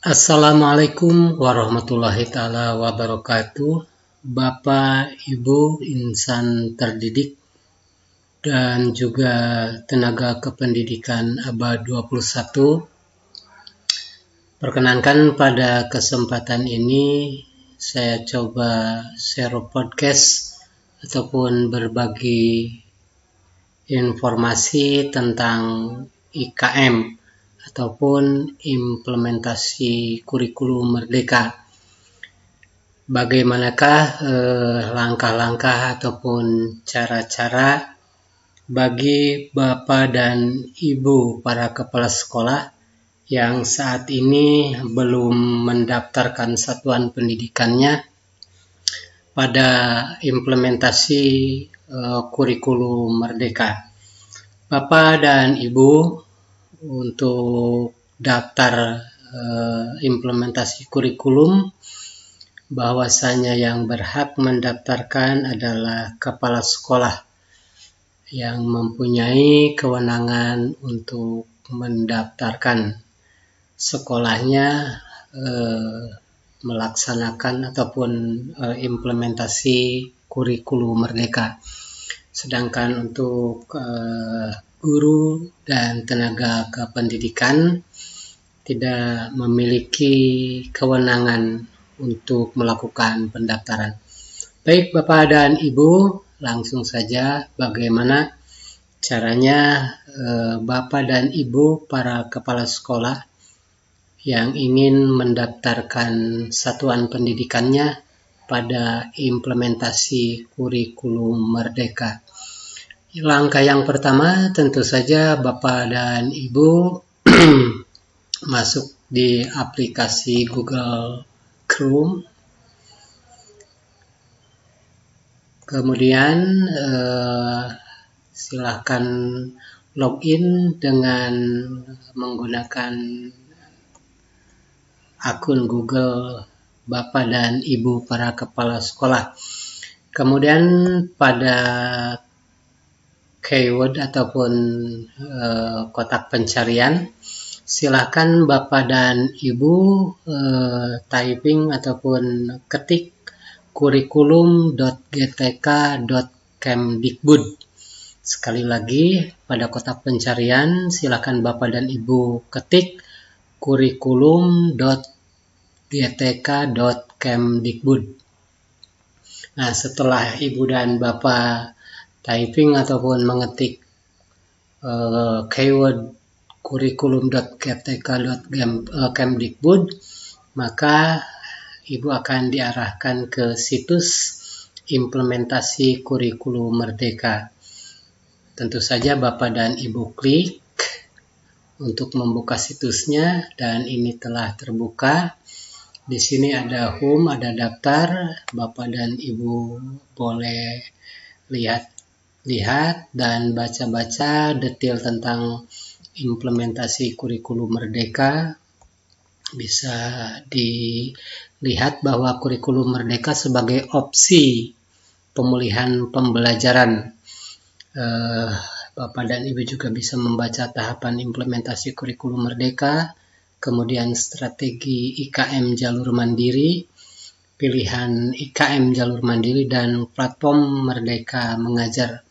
Assalamualaikum warahmatullahi taala wabarakatuh. Bapak, Ibu, insan terdidik dan juga tenaga kependidikan ABA 21. Perkenankan pada kesempatan ini saya coba share podcast ataupun berbagi informasi tentang IKM ataupun implementasi kurikulum merdeka. Bagaimanakah langkah-langkah ataupun cara-cara bagi Bapak dan Ibu para kepala sekolah yang saat ini belum mendaftarkan satuan pendidikannya pada implementasi kurikulum merdeka. Bapak dan Ibu, untuk daftar implementasi kurikulum, bahwasanya yang berhak mendaftarkan adalah kepala sekolah yang mempunyai kewenangan untuk mendaftarkan sekolahnya melaksanakan ataupun implementasi kurikulum merdeka. Sedangkan untuk guru dan tenaga kependidikan tidak memiliki kewenangan untuk melakukan pendaftaran. Baik Bapak dan Ibu, langsung saja bagaimana caranya Bapak dan Ibu para kepala sekolah yang ingin mendaftarkan satuan pendidikannya pada implementasi kurikulum merdeka. Langkah yang pertama tentu saja Bapak dan Ibu masuk di aplikasi Google Chrome, kemudian silahkan login dengan menggunakan akun Google Bapak dan Ibu para kepala sekolah. Kemudian pada keyword ataupun kotak pencarian, silakan Bapak dan Ibu typing ataupun ketik kurikulum.gtk.kemdikbud. Sekali lagi, pada kotak pencarian silakan Bapak dan Ibu ketik kurikulum.gtk.kemdikbud. Nah, setelah Ibu dan Bapak typing ataupun mengetik keyword kurikulum.gtk.kemdikbud, maka Ibu akan diarahkan ke situs implementasi kurikulum merdeka. Tentu saja Bapak dan Ibu klik untuk membuka situsnya, dan ini telah terbuka. Di sini ada home, ada daftar. Bapak dan Ibu boleh lihat dan baca-baca detail tentang implementasi kurikulum merdeka. Bisa dilihat bahwa kurikulum merdeka sebagai opsi pemulihan pembelajaran. Bapak dan Ibu juga bisa membaca tahapan implementasi kurikulum merdeka, kemudian strategi IKM jalur mandiri, pilihan IKM jalur mandiri, dan platform Merdeka Mengajar.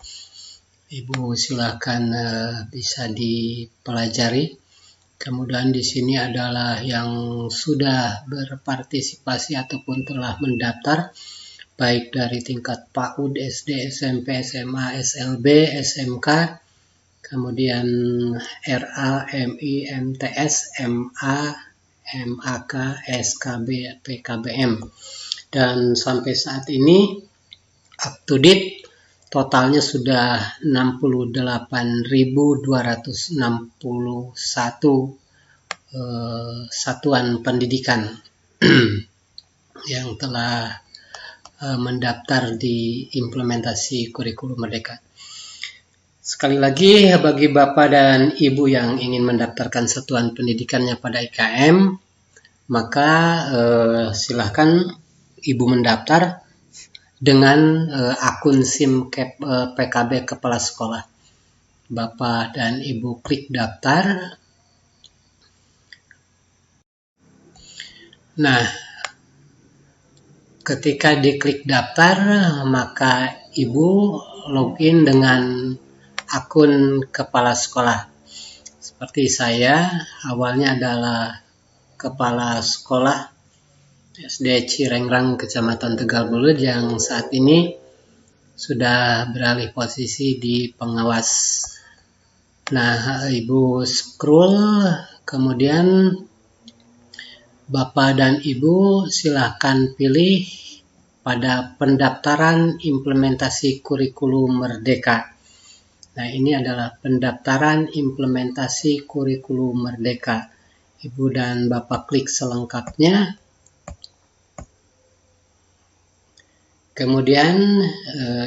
Ibu silakan bisa dipelajari. Kemudian di sini adalah yang sudah berpartisipasi ataupun telah mendaftar, baik dari tingkat PAUD, SD, SMP, SMA, SLB, SMK, kemudian RA, MI, MTS, MA, MAK, SKB, PKBM. Dan sampai saat ini up to date totalnya sudah 68.261 satuan pendidikan yang telah mendaftar di implementasi kurikulum merdeka. Sekali lagi, bagi Bapak dan Ibu yang ingin mendaftarkan satuan pendidikannya pada IKM, maka silahkan Ibu mendaftar dengan akun SIM PKB Kepala Sekolah. Bapak dan Ibu klik daftar. Nah, ketika diklik daftar, maka Ibu login dengan akun kepala sekolah. Seperti saya, awalnya adalah kepala sekolah SD Cirengrang, Kecamatan Tegal Bulut, yang saat ini sudah beralih posisi di pengawas. Nah, Ibu scroll, kemudian Bapak dan Ibu silakan pilih pada pendaftaran implementasi kurikulum Merdeka. Nah, ini adalah pendaftaran implementasi kurikulum Merdeka. Ibu dan Bapak klik selengkapnya. Kemudian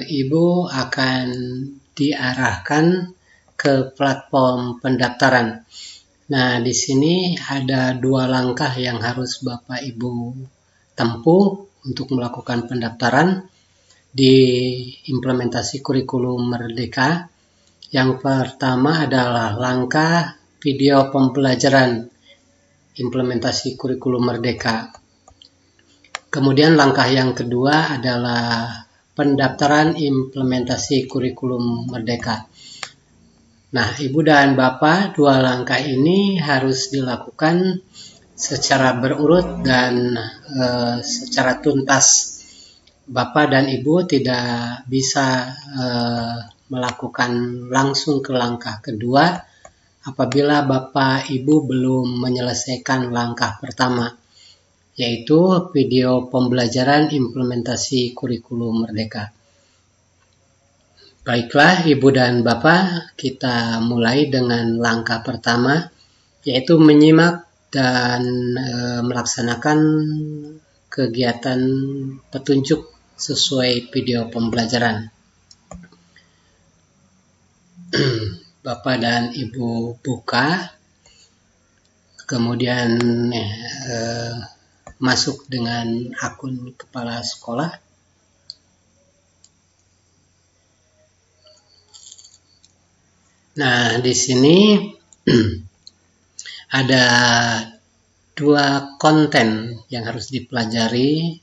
Ibu akan diarahkan ke platform pendaftaran. Nah, di sini ada 2 langkah yang harus Bapak Ibu tempuh untuk melakukan pendaftaran di implementasi kurikulum Merdeka. Yang pertama adalah langkah video pembelajaran implementasi kurikulum Merdeka. Kemudian langkah yang kedua adalah pendaftaran implementasi kurikulum Merdeka. Nah, Ibu dan Bapak, 2 langkah ini harus dilakukan secara berurut dan secara tuntas. Bapak dan Ibu tidak bisa melakukan langsung ke langkah kedua apabila Bapak Ibu belum menyelesaikan langkah pertama, yaitu video pembelajaran implementasi kurikulum Merdeka. Baiklah Ibu dan Bapak, kita mulai dengan langkah pertama, yaitu menyimak dan melaksanakan kegiatan petunjuk sesuai video pembelajaran. Bapak dan Ibu buka, kemudian masuk dengan akun kepala sekolah. Nah, di sini ada 2 konten yang harus dipelajari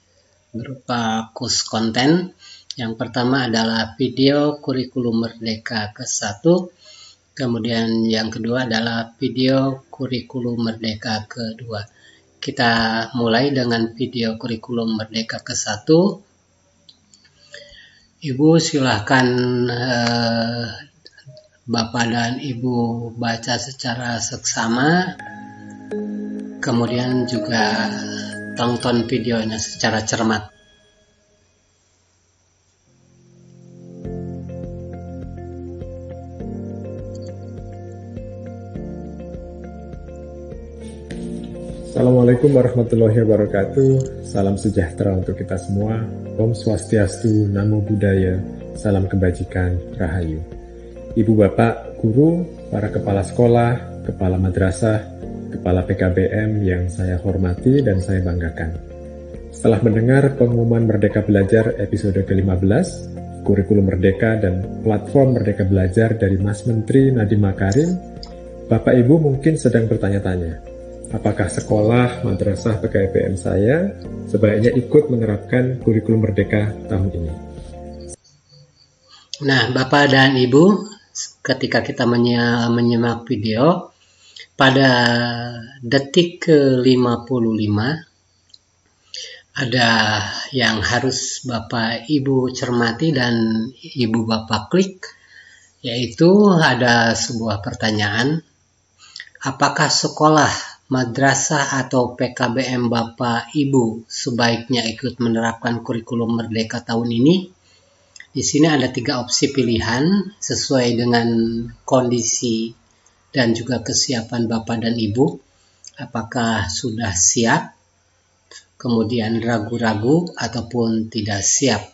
berupa kurs konten. Yang pertama adalah video kurikulum Merdeka ke-1, kemudian yang kedua adalah video kurikulum Merdeka ke-2. Kita mulai dengan video kurikulum Merdeka ke-1. Ibu silahkan Bapak dan Ibu baca secara seksama, kemudian juga tonton videonya secara cermat. Assalamualaikum warahmatullahi wabarakatuh. Salam sejahtera untuk kita semua. Om Swastiastu, Namo Buddhaya, salam kebajikan, Rahayu. Ibu bapak, guru, para kepala sekolah, kepala madrasah, kepala PKBM yang saya hormati dan saya banggakan. Setelah mendengar pengumuman Merdeka Belajar episode ke-15, kurikulum Merdeka dan platform Merdeka Belajar dari Mas Menteri Nadiem Makarim, Bapak Ibu mungkin sedang bertanya-tanya, apakah sekolah, madrasah, PKBM saya sebaiknya ikut menerapkan kurikulum Merdeka tahun ini? Nah, Bapak dan Ibu, ketika kita menyimak video, pada detik ke-55 ada yang harus Bapak Ibu cermati dan Ibu Bapak klik, yaitu ada sebuah pertanyaan, apakah sekolah, madrasah atau PKBM Bapak Ibu sebaiknya ikut menerapkan kurikulum Merdeka tahun ini? Di sini ada 3 opsi pilihan sesuai dengan kondisi dan juga kesiapan Bapak dan Ibu. Apakah sudah siap, kemudian ragu-ragu, ataupun tidak siap.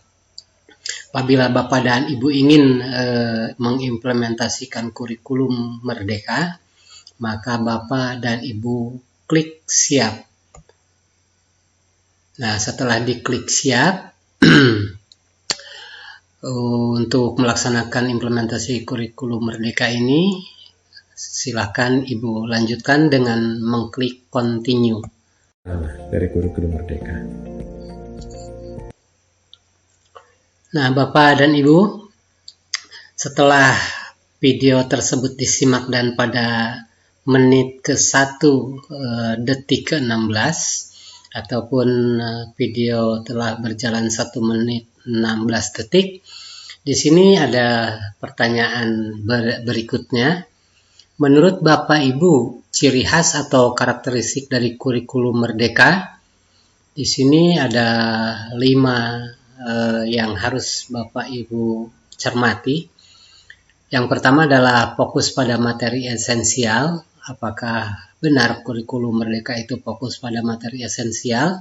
Apabila Bapak dan Ibu ingin mengimplementasikan kurikulum Merdeka, maka Bapak dan Ibu klik siap. Nah, setelah diklik siap, untuk melaksanakan implementasi kurikulum Merdeka ini, silakan Ibu lanjutkan dengan mengklik continue. dari Guru-Guru Merdeka. Nah, Bapak dan Ibu, setelah video tersebut disimak dan pada menit ke-1 detik ke-16 ataupun video telah berjalan 1 menit 16 detik, di sini ada pertanyaan berikutnya. Menurut Bapak Ibu, ciri khas atau karakteristik dari kurikulum Merdeka, di sini ada 5 yang harus Bapak Ibu cermati. Yang pertama adalah fokus pada materi esensial. Apakah benar kurikulum Merdeka itu fokus pada materi esensial?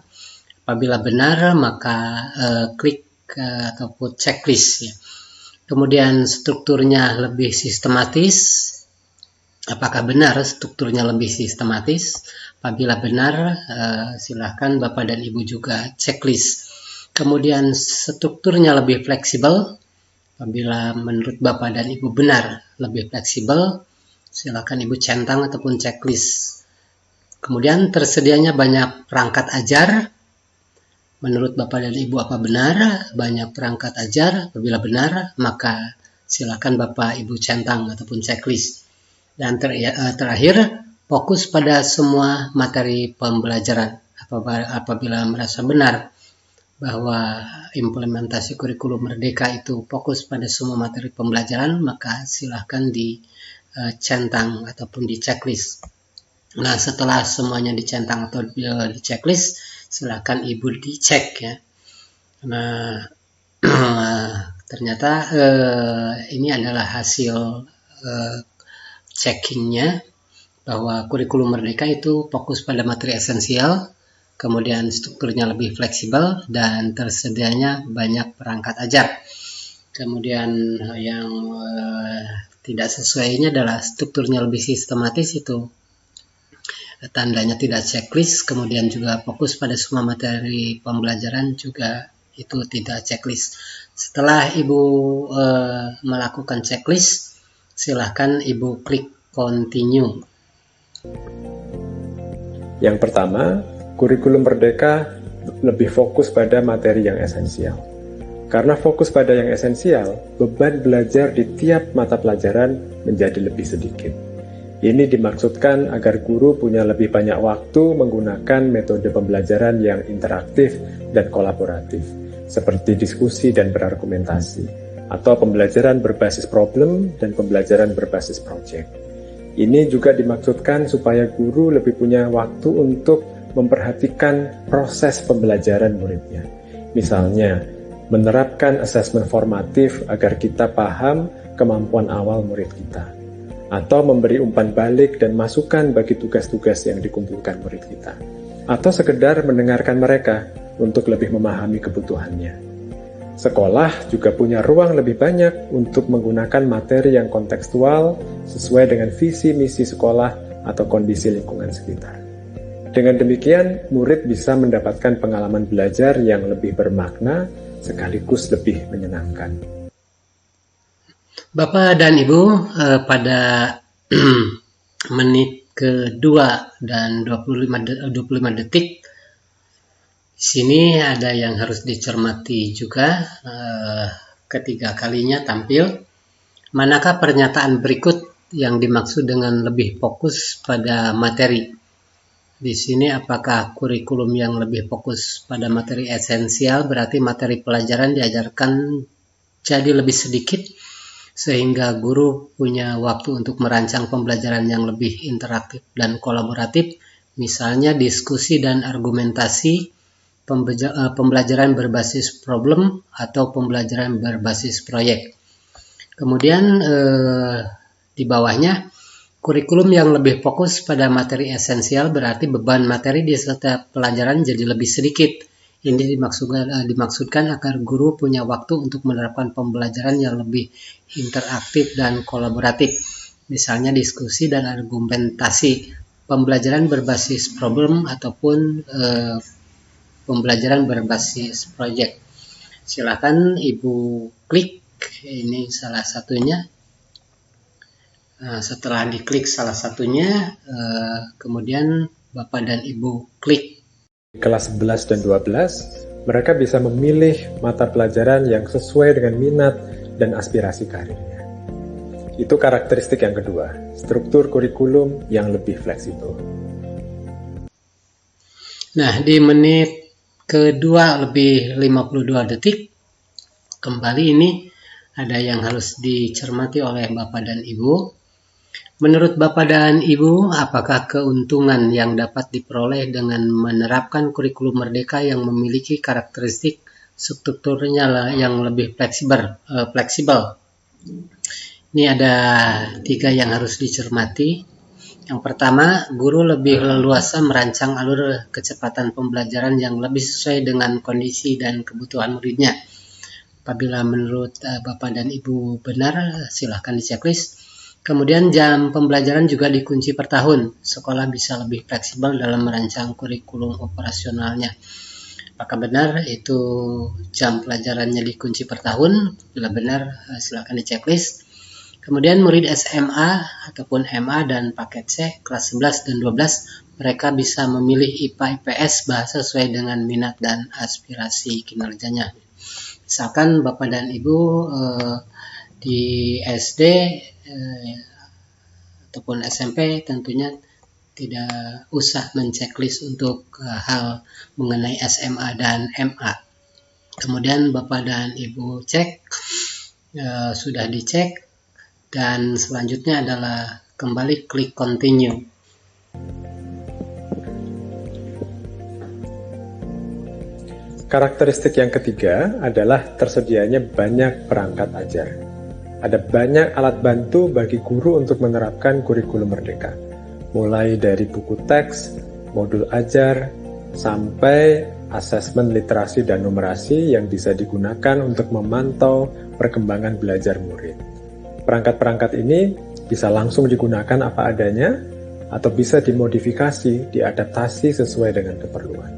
Apabila benar, maka klik ataupun checklist ya. Kemudian strukturnya lebih sistematis. Apakah benar strukturnya lebih sistematis? Apabila benar, silahkan Bapak dan Ibu juga checklist. Kemudian strukturnya lebih fleksibel. Apabila menurut Bapak dan Ibu benar lebih fleksibel, silahkan Ibu centang ataupun checklist. Kemudian tersedianya banyak perangkat ajar. Menurut Bapak dan Ibu apa benar banyak perangkat ajar? Apabila benar, maka silahkan Bapak Ibu centang ataupun checklist. Dan terakhir, fokus pada semua materi pembelajaran. Apabila merasa benar bahwa implementasi kurikulum Merdeka itu fokus pada semua materi pembelajaran, maka silahkan dicentang ataupun di checklist. Nah, setelah semuanya dicentang atau di checklist, silahkan Ibu dicek ya. Nah, ternyata ini adalah hasil checkingnya, bahwa kurikulum Merdeka itu fokus pada materi esensial, kemudian strukturnya lebih fleksibel, dan tersedianya banyak perangkat ajar. Kemudian yang tidak sesuainya adalah strukturnya lebih sistematis, itu tandanya tidak checklist. Kemudian juga fokus pada semua materi pembelajaran, juga itu tidak checklist. Setelah Ibu melakukan checklist, silahkan Ibu klik continue. Yang pertama, kurikulum Merdeka lebih fokus pada materi yang esensial. Karena fokus pada yang esensial, beban belajar di tiap mata pelajaran menjadi lebih sedikit. Ini dimaksudkan agar guru punya lebih banyak waktu menggunakan metode pembelajaran yang interaktif dan kolaboratif, seperti diskusi dan berargumentasi, atau pembelajaran berbasis problem dan pembelajaran berbasis project. Ini juga dimaksudkan supaya guru lebih punya waktu untuk memperhatikan proses pembelajaran muridnya. Misalnya, menerapkan asesmen formatif agar kita paham kemampuan awal murid kita, atau memberi umpan balik dan masukan bagi tugas-tugas yang dikumpulkan murid kita, atau sekedar mendengarkan mereka untuk lebih memahami kebutuhannya. Sekolah juga punya ruang lebih banyak untuk menggunakan materi yang kontekstual sesuai dengan visi misi sekolah atau kondisi lingkungan sekitar. Dengan demikian, murid bisa mendapatkan pengalaman belajar yang lebih bermakna sekaligus lebih menyenangkan. Bapak dan Ibu, pada menit kedua dan 25 detik, sini ada yang harus dicermati juga, ketiga kalinya tampil. Manakah pernyataan berikut yang dimaksud dengan lebih fokus pada materi? Di sini apakah kurikulum yang lebih fokus pada materi esensial berarti materi pelajaran diajarkan jadi lebih sedikit sehingga guru punya waktu untuk merancang pembelajaran yang lebih interaktif dan kolaboratif, misalnya diskusi dan argumentasi, pembelajaran berbasis problem atau pembelajaran berbasis proyek. Kemudian di bawahnya, kurikulum yang lebih fokus pada materi esensial berarti beban materi di setiap pelajaran jadi lebih sedikit. Ini dimaksudkan agar guru punya waktu untuk menerapkan pembelajaran yang lebih interaktif dan kolaboratif, misalnya diskusi dan argumentasi, pembelajaran berbasis problem ataupun pembelajaran berbasis proyek. Silakan Ibu klik, ini salah satunya. Setelah diklik salah satunya, kemudian Bapak dan Ibu klik kelas 11 dan 12, mereka bisa memilih mata pelajaran yang sesuai dengan minat dan aspirasi karirnya. Itu karakteristik yang kedua, struktur kurikulum yang lebih fleksibel. Nah, di menit kedua lebih 52 detik, kembali ini ada yang harus dicermati oleh Bapak dan Ibu. Menurut Bapak dan Ibu, apakah keuntungan yang dapat diperoleh dengan menerapkan kurikulum merdeka yang memiliki karakteristik strukturnya yang lebih fleksibel? Ini ada 3 yang harus dicermati. Yang pertama, guru lebih leluasa merancang alur kecepatan pembelajaran yang lebih sesuai dengan kondisi dan kebutuhan muridnya. Apabila menurut Bapak dan Ibu benar, silahkan di checklist. Kemudian jam pembelajaran juga dikunci per tahun. Sekolah bisa lebih fleksibel dalam merancang kurikulum operasionalnya. Apakah benar itu jam pelajarannya dikunci per tahun? Bila benar, silakan di checklist. Kemudian murid SMA ataupun MA dan paket C kelas 11 dan 12, mereka bisa memilih IPA IPS bahasa sesuai dengan minat dan aspirasi kinerjanya. Misalkan Bapak dan Ibu di SD ataupun SMP tentunya tidak usah menceklis untuk hal mengenai SMA dan MA. Kemudian Bapak dan Ibu cek, sudah dicek, dan selanjutnya adalah kembali klik continue. Karakteristik yang ketiga adalah tersedianya banyak perangkat ajar. Ada banyak alat bantu bagi guru untuk menerapkan kurikulum merdeka, mulai dari buku teks, modul ajar, sampai asesmen literasi dan numerasi yang bisa digunakan untuk memantau perkembangan belajar murid. Perangkat-perangkat ini bisa langsung digunakan apa adanya, atau bisa dimodifikasi, diadaptasi sesuai dengan keperluan.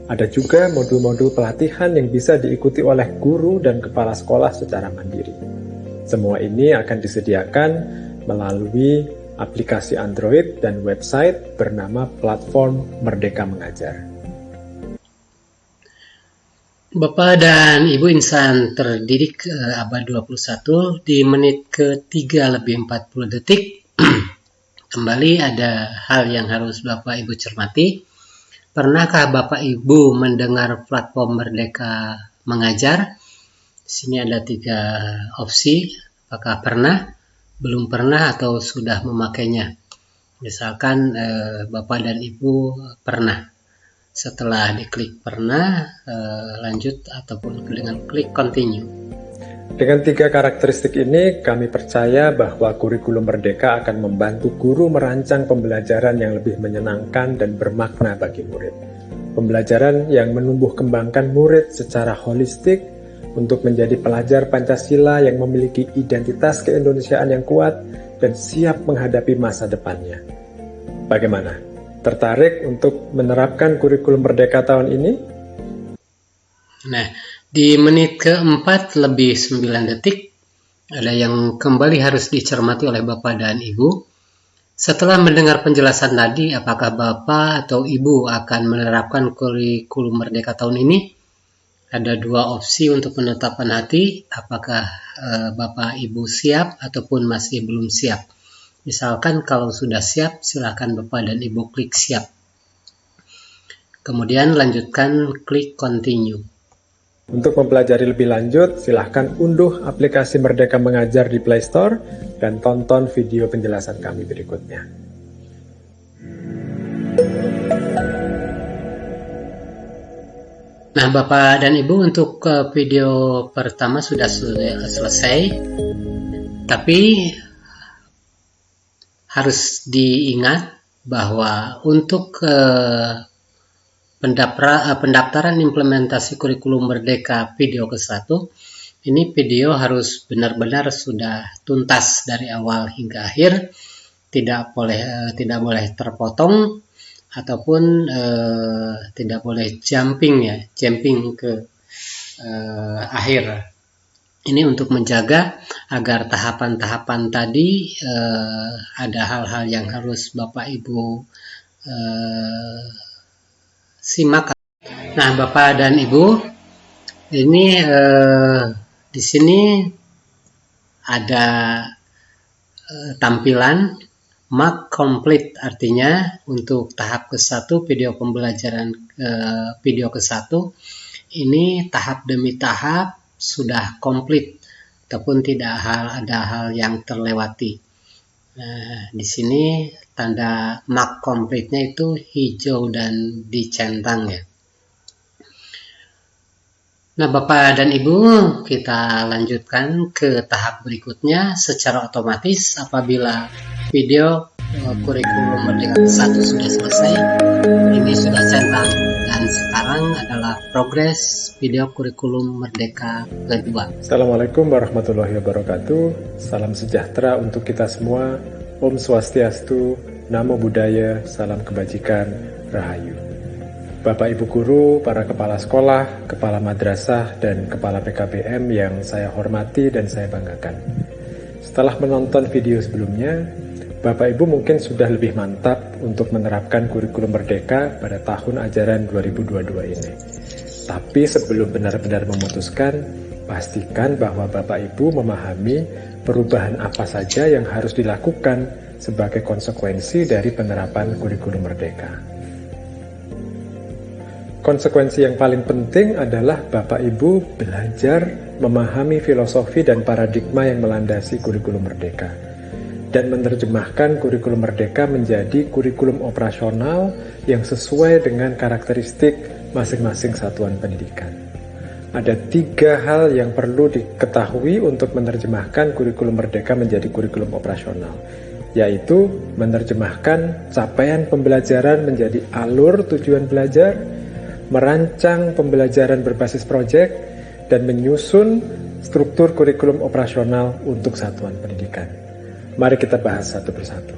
Ada juga modul-modul pelatihan yang bisa diikuti oleh guru dan kepala sekolah secara mandiri. Semua ini akan disediakan melalui aplikasi Android dan website bernama Platform Merdeka Mengajar. Bapak dan Ibu insan terdidik abad 21, di menit ke-3 lebih 40 detik, kembali ada hal yang harus Bapak Ibu cermati. Pernahkah Bapak Ibu mendengar platform Merdeka Mengajar? Di sini ada 3 opsi, apakah pernah, belum pernah, atau sudah memakainya. Misalkan Bapak dan Ibu pernah. Setelah diklik pernah, lanjut ataupun dengan klik continue. Dengan 3 karakteristik ini, kami percaya bahwa kurikulum merdeka akan membantu guru merancang pembelajaran yang lebih menyenangkan dan bermakna bagi murid. Pembelajaran yang menumbuh kembangkan murid secara holistik untuk menjadi pelajar Pancasila yang memiliki identitas keindonesiaan yang kuat dan siap menghadapi masa depannya. Bagaimana? Tertarik untuk menerapkan kurikulum merdeka tahun ini? Nah, di menit ke-4 lebih 9 detik, ada yang kembali harus dicermati oleh Bapak dan Ibu. Setelah mendengar penjelasan tadi, apakah Bapak atau Ibu akan menerapkan kurikulum merdeka tahun ini? Ada 2 opsi untuk penetapan hati, apakah Bapak Ibu siap ataupun masih belum siap. Misalkan kalau sudah siap, silakan Bapak dan Ibu klik siap. Kemudian lanjutkan klik continue. Untuk mempelajari lebih lanjut, silahkan unduh aplikasi Merdeka Mengajar di Play Store dan tonton video penjelasan kami berikutnya. Nah, Bapak dan Ibu, untuk video pertama sudah selesai, tapi harus diingat bahwa untuk pendaftaran implementasi kurikulum merdeka video ke-1, ini video harus benar-benar sudah tuntas dari awal hingga akhir, tidak boleh terpotong ataupun tidak boleh jumping ke akhir. Ini untuk menjaga agar tahapan-tahapan tadi ada hal-hal yang harus Bapak Ibu simak Nah, Bapak dan Ibu, ini di sini ada tampilan mark complete, artinya untuk tahap ke-1 video pembelajaran video ke-1 ini tahap demi tahap sudah komplit ataupun tidak ada hal yang terlewati. Nah, di sini tanda mark complete-nya itu hijau dan dicentang ya. Nah, Bapak dan Ibu, kita lanjutkan ke tahap berikutnya secara otomatis apabila video kurikulum Merdeka 1 sudah selesai. Ini sudah centang dan sekarang adalah progres video kurikulum Merdeka kedua. Assalamualaikum warahmatullahi wabarakatuh. Salam sejahtera untuk kita semua. Om Swastiastu, Namo Buddhaya, salam kebajikan, Rahayu. Bapak Ibu Guru, para kepala sekolah, kepala madrasah, dan kepala PKBM yang saya hormati dan saya banggakan. Setelah menonton video sebelumnya, Bapak Ibu mungkin sudah lebih mantap untuk menerapkan kurikulum Merdeka pada tahun ajaran 2022 ini. Tapi sebelum benar-benar memutuskan, pastikan bahwa Bapak Ibu memahami perubahan apa saja yang harus dilakukan sebagai konsekuensi dari penerapan kurikulum Merdeka. Konsekuensi yang paling penting adalah Bapak Ibu belajar memahami filosofi dan paradigma yang melandasi kurikulum Merdeka dan menerjemahkan kurikulum Merdeka menjadi kurikulum operasional yang sesuai dengan karakteristik masing-masing satuan pendidikan. Ada 3 hal yang perlu diketahui untuk menerjemahkan kurikulum Merdeka menjadi kurikulum operasional, yaitu menerjemahkan capaian pembelajaran menjadi alur tujuan belajar, merancang pembelajaran berbasis proyek, dan menyusun struktur kurikulum operasional untuk satuan pendidikan. Mari kita bahas satu persatu.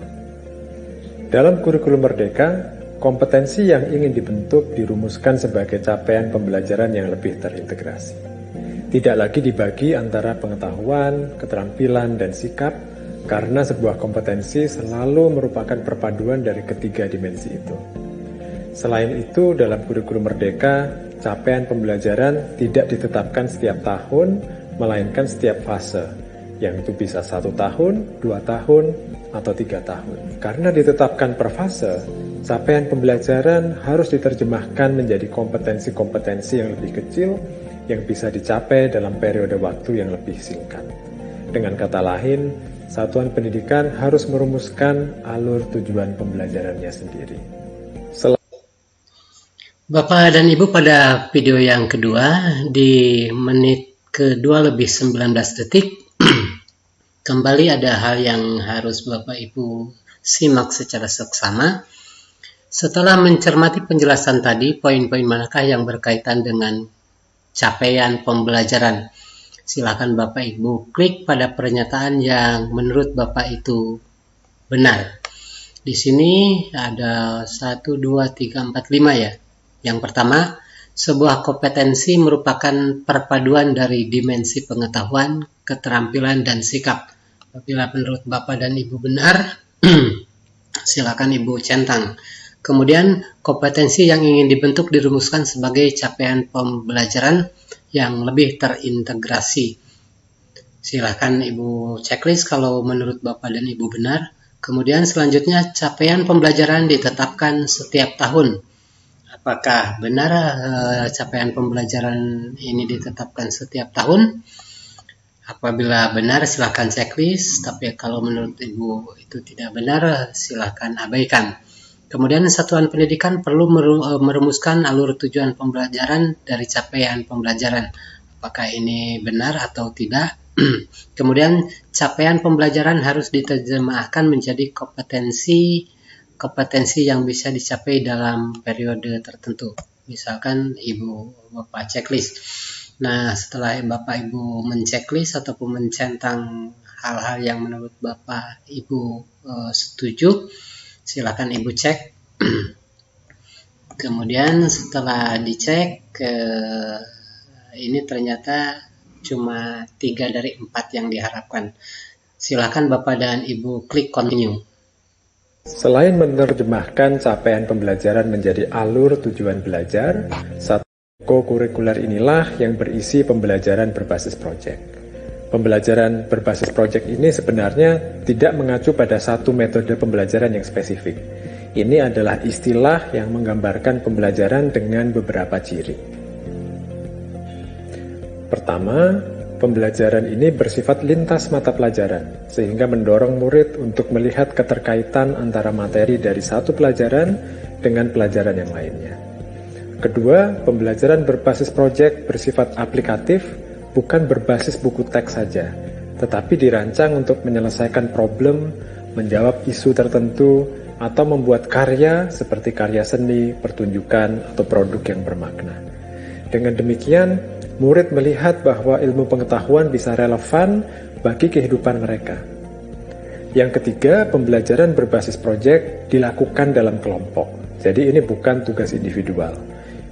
Dalam kurikulum Merdeka, kompetensi yang ingin dibentuk dirumuskan sebagai capaian pembelajaran yang lebih terintegrasi. Tidak lagi dibagi antara pengetahuan, keterampilan, dan sikap, karena sebuah kompetensi selalu merupakan perpaduan dari ketiga dimensi itu. Selain itu, dalam kurikulum Merdeka, capaian pembelajaran tidak ditetapkan setiap tahun, melainkan setiap fase, yang itu bisa 1 tahun, 2 tahun, atau 3 tahun. Karena ditetapkan per fase, capaian pembelajaran harus diterjemahkan menjadi kompetensi-kompetensi yang lebih kecil, yang bisa dicapai dalam periode waktu yang lebih singkat. Dengan kata lain, satuan pendidikan harus merumuskan alur tujuan pembelajarannya sendiri. Bapak dan Ibu, pada video yang kedua di menit ke-2 lebih 19 detik kembali ada hal yang harus Bapak Ibu simak secara seksama. Setelah mencermati penjelasan tadi, poin-poin manakah yang berkaitan dengan capaian pembelajaran? Silakan Bapak Ibu klik pada pernyataan yang menurut Bapak itu benar. Di sini ada 1, 2, 3, 4, 5 ya. Yang pertama, sebuah kompetensi merupakan perpaduan dari dimensi pengetahuan, keterampilan, dan sikap. Apabila menurut Bapak dan Ibu benar, silakan Ibu centang. Kemudian, kompetensi yang ingin dibentuk dirumuskan sebagai capaian pembelajaran yang lebih terintegrasi. Silakan Ibu checklist kalau menurut Bapak dan Ibu benar. Kemudian selanjutnya, capaian pembelajaran ditetapkan setiap tahun. Apakah benar capaian pembelajaran ini ditetapkan setiap tahun? Apabila benar, silakan checklist. Tapi kalau menurut Ibu itu tidak benar, silakan abaikan. Kemudian satuan pendidikan perlu merumuskan alur tujuan pembelajaran dari capaian pembelajaran. Apakah ini benar atau tidak? Kemudian capaian pembelajaran harus diterjemahkan menjadi kompetensi yang bisa dicapai dalam periode tertentu. Misalkan Ibu Bapak checklist. Nah, setelah Bapak Ibu menceklis ataupun mencentang hal-hal yang menurut Bapak Ibu setuju, silakan Ibu cek. Kemudian setelah dicek, ini ternyata cuma 3 dari 4 yang diharapkan. Silakan Bapak dan Ibu klik continue. Selain menerjemahkan capaian pembelajaran menjadi alur tujuan belajar, Kokurikuler inilah yang berisi pembelajaran berbasis proyek. Pembelajaran berbasis proyek ini sebenarnya tidak mengacu pada satu metode pembelajaran yang spesifik. Ini adalah istilah yang menggambarkan pembelajaran dengan beberapa ciri. Pertama, pembelajaran ini bersifat lintas mata pelajaran, sehingga mendorong murid untuk melihat keterkaitan antara materi dari satu pelajaran dengan pelajaran yang lainnya. Kedua, pembelajaran berbasis proyek bersifat aplikatif, bukan berbasis buku teks saja, tetapi dirancang untuk menyelesaikan problem, menjawab isu tertentu, atau membuat karya seperti karya seni, pertunjukan, atau produk yang bermakna. Dengan demikian, murid melihat bahwa ilmu pengetahuan bisa relevan bagi kehidupan mereka. Yang ketiga, pembelajaran berbasis proyek dilakukan dalam kelompok. Jadi ini bukan tugas individual.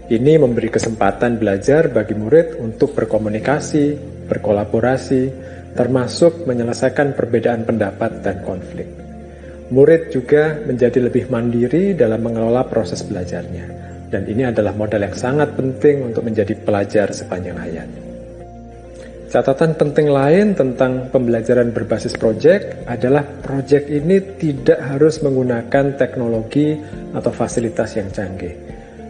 Ini memberi kesempatan belajar bagi murid untuk berkomunikasi, berkolaborasi, termasuk menyelesaikan perbedaan pendapat dan konflik. Murid juga menjadi lebih mandiri dalam mengelola proses belajarnya. Dan ini adalah modal yang sangat penting untuk menjadi pelajar sepanjang hayat. Catatan penting lain tentang pembelajaran berbasis proyek adalah proyek ini tidak harus menggunakan teknologi atau fasilitas yang canggih.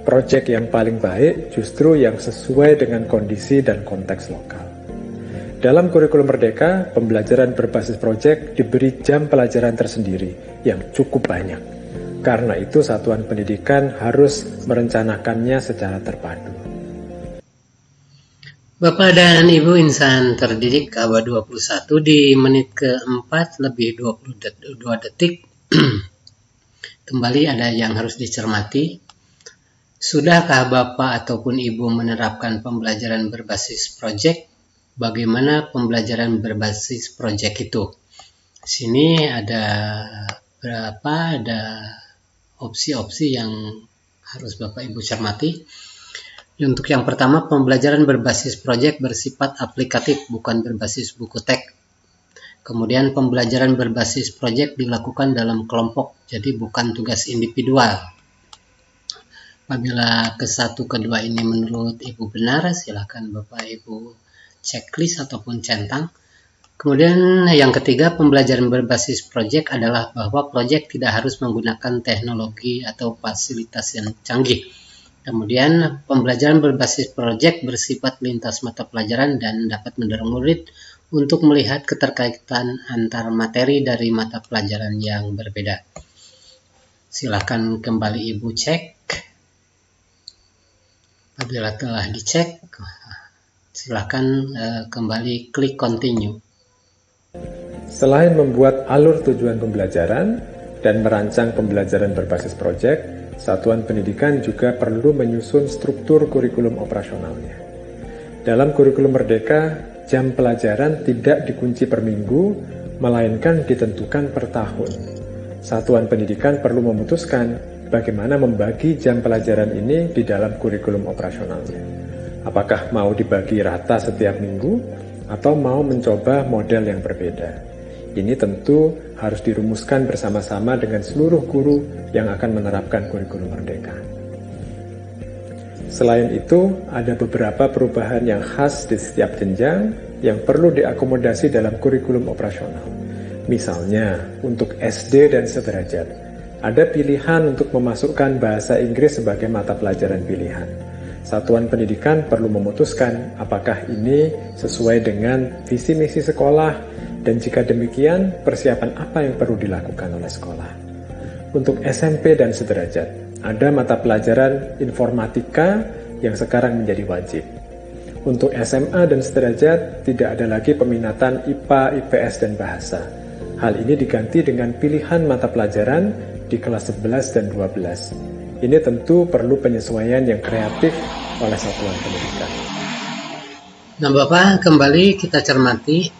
Proyek yang paling baik justru yang sesuai dengan kondisi dan konteks lokal. Dalam kurikulum Merdeka, pembelajaran berbasis proyek diberi jam pelajaran tersendiri yang cukup banyak. Karena itu satuan pendidikan harus merencanakannya secara terpadu. Bapak dan Ibu insan terdidik abad 21 di menit ke-4 lebih 22 detik. Kembali ada yang harus dicermati. Sudahkah Bapak ataupun Ibu menerapkan pembelajaran berbasis proyek? Bagaimana pembelajaran berbasis proyek itu? Sini ada opsi-opsi yang harus Bapak Ibu cermati. Untuk yang pertama, pembelajaran berbasis proyek bersifat aplikatif, bukan berbasis buku teks. Kemudian pembelajaran berbasis proyek dilakukan dalam kelompok, jadi bukan tugas individual. Apabila ke-1, ke-2 ini menurut Ibu benar, silakan Bapak Ibu checklist ataupun centang. Kemudian yang ketiga, pembelajaran berbasis proyek adalah bahwa proyek tidak harus menggunakan teknologi atau fasilitas yang canggih. Kemudian pembelajaran berbasis proyek bersifat lintas mata pelajaran dan dapat mendorong murid untuk melihat keterkaitan antar materi dari mata pelajaran yang berbeda. Silakan kembali Ibu cek. Apabila telah dicek, silakan kembali klik continue. Selain membuat alur tujuan pembelajaran dan merancang pembelajaran berbasis proyek, satuan pendidikan juga perlu menyusun struktur kurikulum operasionalnya. Dalam kurikulum Merdeka, jam pelajaran tidak dikunci per minggu, melainkan ditentukan per tahun. Satuan pendidikan perlu memutuskan bagaimana membagi jam pelajaran ini di dalam kurikulum operasionalnya. Apakah mau dibagi rata setiap minggu atau mau mencoba model yang berbeda? Ini tentu harus dirumuskan bersama-sama dengan seluruh guru yang akan menerapkan kurikulum Merdeka. Selain itu, ada beberapa perubahan yang khas di setiap jenjang yang perlu diakomodasi dalam kurikulum operasional. Misalnya, untuk SD dan sederajat, ada pilihan untuk memasukkan bahasa Inggris sebagai mata pelajaran pilihan. Satuan pendidikan perlu memutuskan apakah ini sesuai dengan visi misi sekolah dan jika demikian persiapan apa yang perlu dilakukan oleh sekolah. Untuk SMP dan sederajat, ada mata pelajaran informatika yang sekarang menjadi wajib. Untuk SMA dan sederajat tidak ada lagi peminatan IPA, IPS, dan bahasa. Hal ini diganti dengan pilihan mata pelajaran di kelas 11 dan 12. Ini tentu perlu penyesuaian yang kreatif oleh satuan pendidikan. Nah Bapak, kembali kita cermati.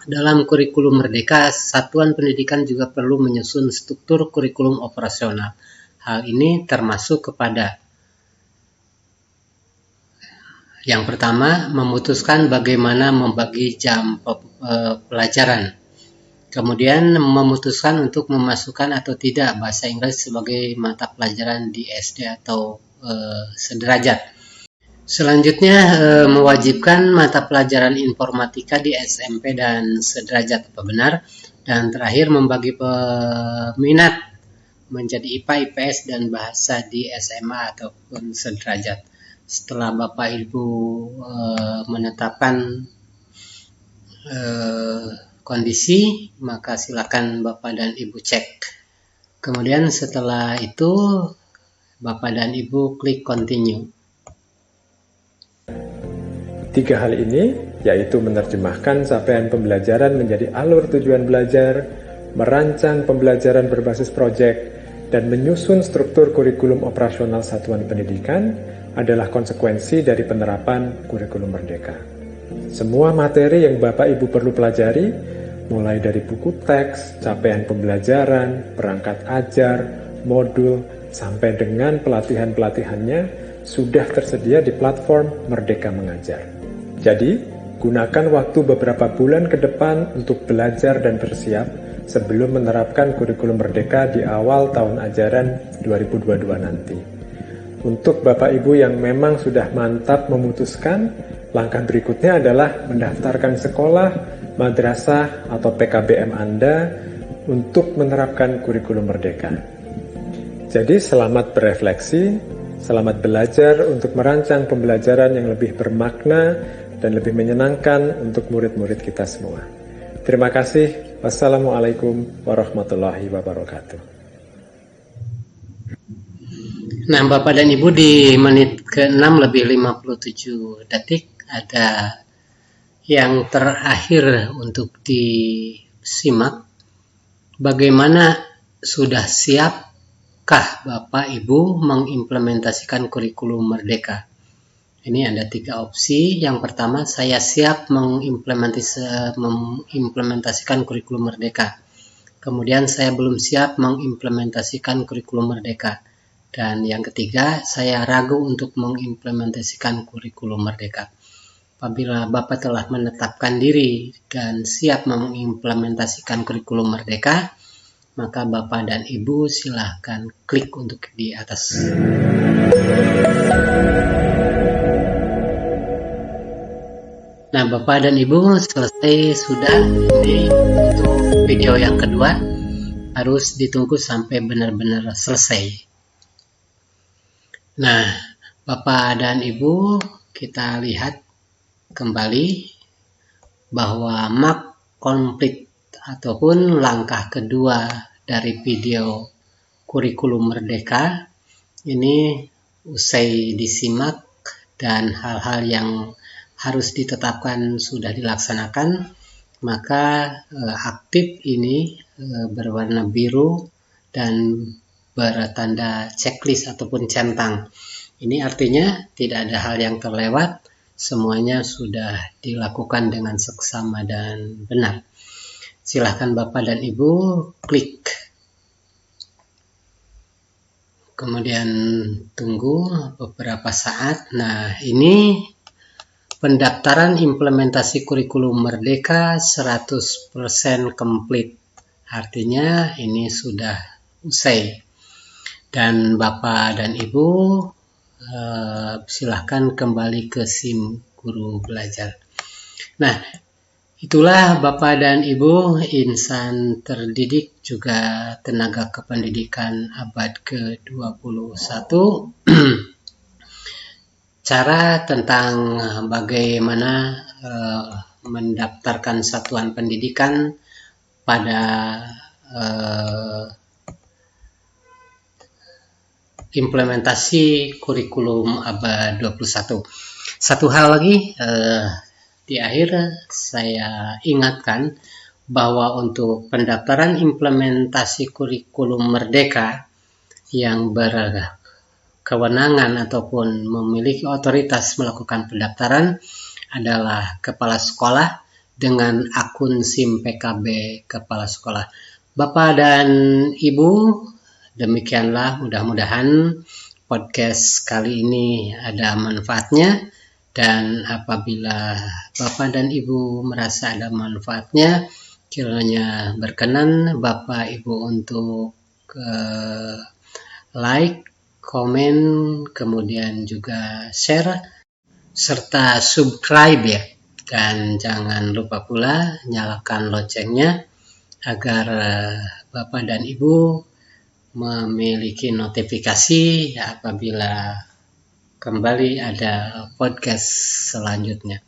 Dalam kurikulum Merdeka, satuan pendidikan juga perlu menyusun struktur kurikulum operasional. Hal ini termasuk kepada yang pertama, memutuskan bagaimana membagi jam pelajaran. Kemudian memutuskan untuk memasukkan atau tidak bahasa Inggris sebagai mata pelajaran di SD atau sederajat. Selanjutnya mewajibkan mata pelajaran informatika di SMP dan sederajat apa benar. Dan terakhir membagi peminat menjadi IPA, IPS, dan bahasa di SMA ataupun sederajat. Setelah Bapak Ibu menetapkan kondisi, maka silakan Bapak dan Ibu cek. Kemudian setelah itu Bapak dan Ibu klik continue. 3 hal ini, yaitu menerjemahkan capaian pembelajaran menjadi alur tujuan belajar, merancang pembelajaran berbasis proyek, dan menyusun struktur kurikulum operasional satuan pendidikan adalah konsekuensi dari penerapan kurikulum merdeka. Semua materi yang Bapak Ibu perlu pelajari, mulai dari buku teks, capaian pembelajaran, perangkat ajar, modul, sampai dengan pelatihan-pelatihannya, sudah tersedia di platform Merdeka Mengajar. Jadi, gunakan waktu beberapa bulan ke depan untuk belajar dan bersiap sebelum menerapkan kurikulum merdeka di awal tahun ajaran 2022 nanti. Untuk Bapak Ibu yang memang sudah mantap memutuskan, langkah berikutnya adalah mendaftarkan sekolah, madrasah, atau PKBM Anda untuk menerapkan kurikulum merdeka. Jadi selamat berefleksi, selamat belajar untuk merancang pembelajaran yang lebih bermakna dan lebih menyenangkan untuk murid-murid kita semua. Terima kasih. Wassalamualaikum warahmatullahi wabarakatuh. Nah, Bapak dan Ibu, di menit ke-6 lebih 57 detik ada yang terakhir untuk disimak. Bagaimana sudah siapkah Bapak Ibu mengimplementasikan kurikulum merdeka? Ini ada 3 opsi. Yang pertama, saya siap mengimplementasikan kurikulum merdeka. Kemudian saya belum siap mengimplementasikan kurikulum merdeka. Dan yang ketiga, saya ragu untuk mengimplementasikan kurikulum merdeka. Apabila Bapak telah menetapkan diri dan siap mengimplementasikan kurikulum merdeka, maka Bapak dan Ibu silahkan klik untuk di atas. Nah, Bapak dan Ibu selesai sudah. Ini untuk video yang kedua, harus ditunggu sampai benar-benar selesai. Nah, Bapak dan Ibu, kita lihat kembali bahwa map konflik ataupun langkah kedua dari video kurikulum merdeka ini usai disimak dan hal-hal yang harus ditetapkan sudah dilaksanakan, maka aktif ini berwarna biru dan bertanda checklist ataupun centang. Ini artinya tidak ada hal yang terlewat, semuanya sudah dilakukan dengan seksama dan benar. Silahkan Bapak dan Ibu klik. Kemudian tunggu beberapa saat. Nah, ini pendaftaran implementasi kurikulum merdeka 100% komplit. Artinya ini sudah usai. Dan Bapak dan Ibu silahkan kembali ke SIM Guru Belajar. Nah, itulah Bapak dan Ibu insan terdidik juga tenaga kependidikan abad ke-21. Cara tentang bagaimana mendaftarkan satuan pendidikan pada implementasi kurikulum abad 21. Satu hal lagi, di akhir saya ingatkan bahwa untuk pendaftaran implementasi kurikulum merdeka yang berkewenangan ataupun memiliki otoritas melakukan pendaftaran adalah kepala sekolah dengan akun SIM PKB kepala sekolah. Bapak dan Ibu, demikianlah mudah-mudahan podcast kali ini ada manfaatnya, dan apabila Bapak dan Ibu merasa ada manfaatnya, kiranya berkenan Bapak Ibu untuk like, komen, kemudian juga share serta subscribe ya. Dan jangan lupa pula nyalakan loncengnya agar Bapak dan Ibu memiliki notifikasi apabila kembali ada podcast selanjutnya.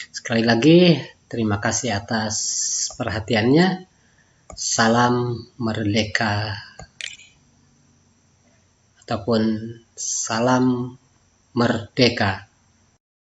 Sekali lagi terima kasih atas perhatiannya. Salam merdeka ataupun salam merdeka.